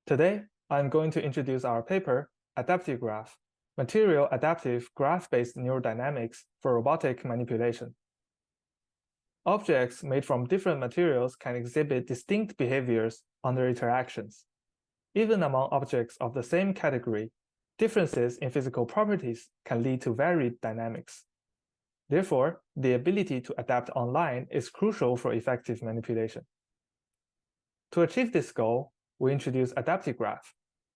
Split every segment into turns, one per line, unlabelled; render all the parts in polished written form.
Today, I'm going to introduce our paper, AdaptiGraph, Material Adaptive Graph-Based Neurodynamics for Robotic Manipulation. Objects made from different materials can exhibit distinct behaviors under interactions. Even among objects of the same category, differences in physical properties can lead to varied dynamics. Therefore, the ability to adapt online is crucial for effective manipulation. To achieve this goal, we introduce AdaptiGraph,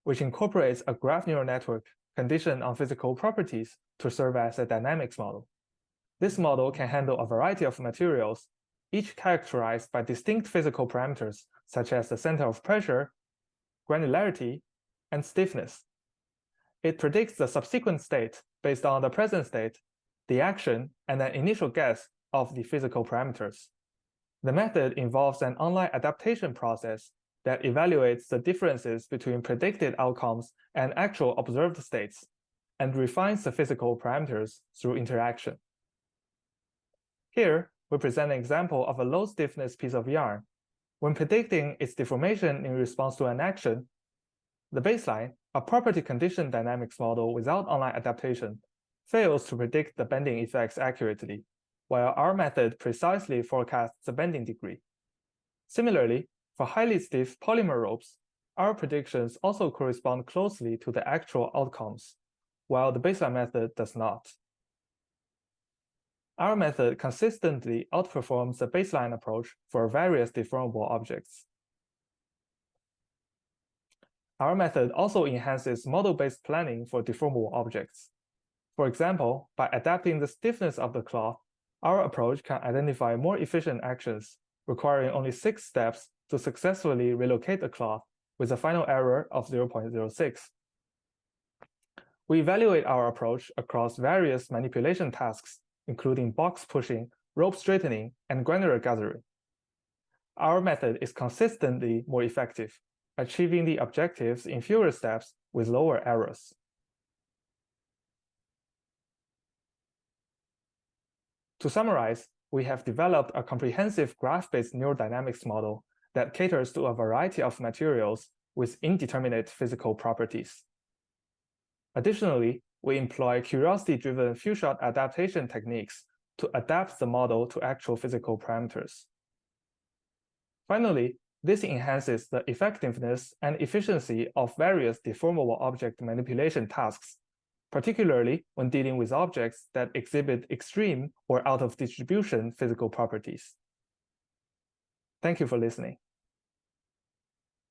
which incorporates a graph neural network conditioned on physical properties to serve as a dynamics model. This model can handle a variety of materials, each characterized by distinct physical parameters such as the center of pressure, granularity, and stiffness. It predicts the subsequent state based on the present state, the action, and an initial guess of the physical parameters. The method involves an online adaptation process that evaluates the differences between predicted outcomes and actual observed states, and refines the physical parameters through interaction. Here, we present an example of a low-stiffness piece of yarn. When predicting its deformation in response to an action, the baseline, a property-conditioned dynamics model without online adaptation, fails to predict the bending effects accurately, while our method precisely forecasts the bending degree. Similarly, for highly stiff polymer ropes, our predictions also correspond closely to the actual outcomes, while the baseline method does not. Our method consistently outperforms the baseline approach for various deformable objects. Our method also enhances model-based planning for deformable objects. For example, by adapting the stiffness of the cloth, our approach can identify more efficient actions, requiring only 6 steps to successfully relocate the cloth with a final error of 0.06. We evaluate our approach across various manipulation tasks, including box pushing, rope straightening, and granular gathering. Our method is consistently more effective, achieving the objectives in fewer steps with lower errors. To summarize, we have developed a comprehensive graph-based neurodynamics model that caters to a variety of materials with indeterminate physical properties. Additionally, we employ curiosity-driven few-shot adaptation techniques to adapt the model to actual physical parameters. Finally, this enhances the effectiveness and efficiency of various deformable object manipulation tasks, particularly when dealing with objects that exhibit extreme or out-of-distribution physical properties. Thank you for listening.